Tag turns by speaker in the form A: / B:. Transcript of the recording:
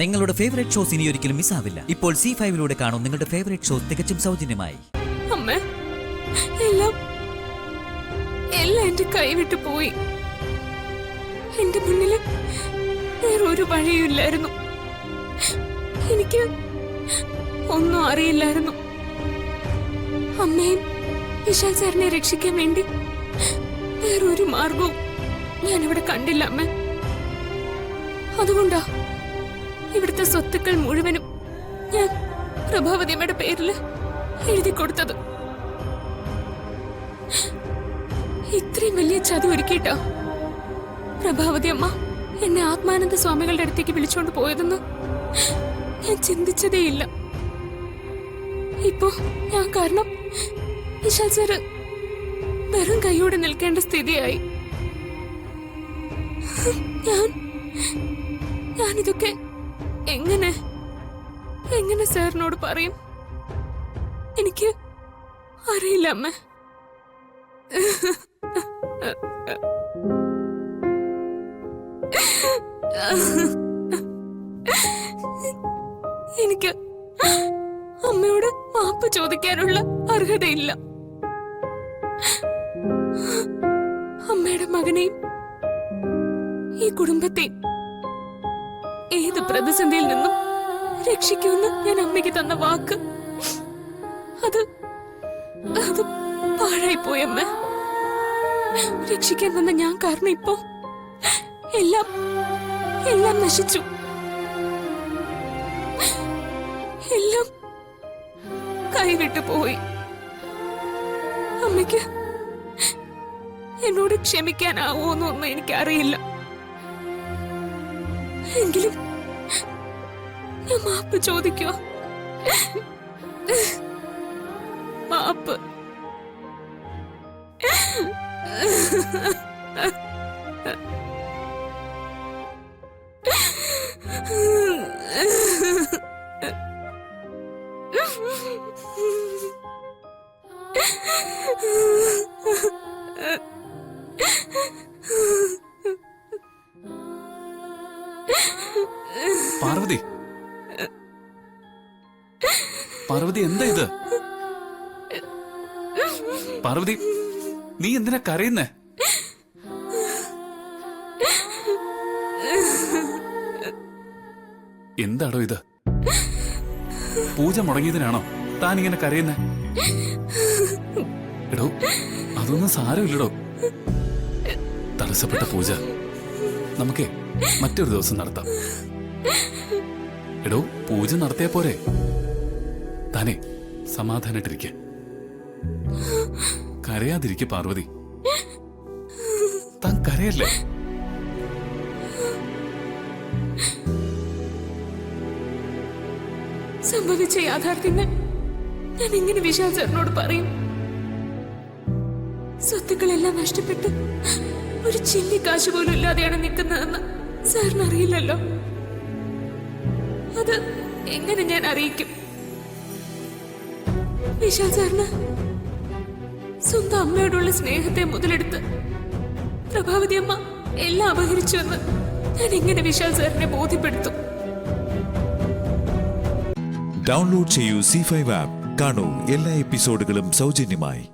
A: നിങ്ങളുടെ favourite shows ഇനി ഒരിക്കലും മിസ്സാവില്ല. ഇപ്പോൾ C5 കാണും നിങ്ങളുടെ ഫേവറേറ്റ് ഷോസ് തികച്ചും സൗജന്യമായി.
B: അമ്മ, എല്ലാം എന്റെ കൈവിട്ട് പോയി. എന്റെ മുന്നിൽ വേറൊരു വഴിയില്ലായിരുന്നു. എനിക്ക് ഒന്നും അറിയില്ലായിരുന്നു. അമ്മയും വിശാൽ സാറിനെ രക്ഷിക്കാൻ വേണ്ടി വേറൊരു മാർഗവും ഞാനിവിടെ കണ്ടില്ല അമ്മ. അതുകൊണ്ടാ ഇവിടുത്തെ സ്വത്തുക്കൾ മുഴുവനും ഞാൻ പ്രഭാവതിയമ്മയുടെ പേരിൽ എഴുതി കൊടുത്തത്. ഇത്രയും വലിയ ചതി ഒരുക്കിയിട്ടാ പ്രഭാവതി അമ്മ എന്നെ ആത്മാനന്ദ സ്വാമികളുടെ അടുത്തേക്ക് വിളിച്ചോണ്ട് പോയതെന്ന് ഞാൻ ചിന്തിച്ചതേയില്ല. ഇപ്പോ ഞാൻ കാരണം വിശാൽ സാറ് വെറും കൈയോടെ നിൽക്കേണ്ട സ്ഥിതിയായി. ഞാനിതൊക്കെ എങ്ങനെ സാറിനോട് പറയും? എനിക്ക് അറിയില്ല അമ്മ. എനിക്ക് അമ്മയോട് മാപ്പ് ചോദിക്കാനുള്ള അർഹതയില്ല. അമ്മയുടെ മകനെയും ഈ കുടുംബത്തെയും ഏത് പ്രതിസന്ധിയിൽ നിന്നും രക്ഷിക്കുമെന്ന് ഞാൻ അമ്മയ്ക്ക് തന്ന വാക്ക് അത് പാഴായിപ്പോയി അമ്മ. രക്ഷിക്കാൻ വന്ന ഞാൻ കാരണം ഇപ്പോ എല്ലാം നശിച്ചു. എല്ലാം കൈവിട്ടു പോയി. അമ്മയ്ക്ക് എന്നോട് ക്ഷമിക്കാനാവോന്നൊന്നും എനിക്കറിയില്ല. എങ്കിലും ഞാൻ മാപ്പ് ചോദിക്കോ? മാപ്പ്.
C: പാർവതി, പാർവതി, എന്താ ഇത്? പാർവതി, നീ എന്തിനാ കരയുന്നേ? എന്താടോ ഇത്? പൂജ മുടങ്ങിയതിനാണോ താൻ ഇങ്ങനെ കരയുന്നേ? എടോ, അതൊന്നും സാരമില്ലടോ. തടസ്സപ്പെട്ട പൂജ നമുക്കേ മറ്റൊരു ദിവസം നടത്താം. എടോ, പൂജ നടത്തിയ പോരെ? താനേ സമാധാനായിട്ടിരിക്കെ, കരയാതിരിക്കെ പാർവതി. താൻ കരയല്ലേ?
B: സംഭവിച്ച യാഥാർത്ഥ്യങ്ങൾ ഞാൻ എങ്ങനെ വിശാൽ സാറിനോട് പറയും? സ്വത്തുക്കളെല്ലാം നഷ്ടപ്പെട്ട് ഒരു ചില്ലി കാശ് പോലും ഇല്ലാതെയാണ് നിൽക്കുന്നതെന്ന് സാറിന് അറിയില്ലല്ലോ. അത് എങ്ങനെ ഞാൻ അറിയിക്കും? വിശാൽ സാറിന് സ്വന്തം അമ്മയോടുള്ള സ്നേഹത്തെ മുതലെടുത്ത് പ്രഭാവതി അമ്മ എല്ലാം അപഹരിച്ചുവെന്ന് ഞാൻ എങ്ങനെ വിശാൽ സാറിനെ ബോധ്യപ്പെടുത്തും?
D: ഡൗൺലോഡ് ചെയ്യൂ C5 ആപ്പ്. കാണൂ എല്ലാ എപ്പിസോഡുകളും സൗജന്യമായി.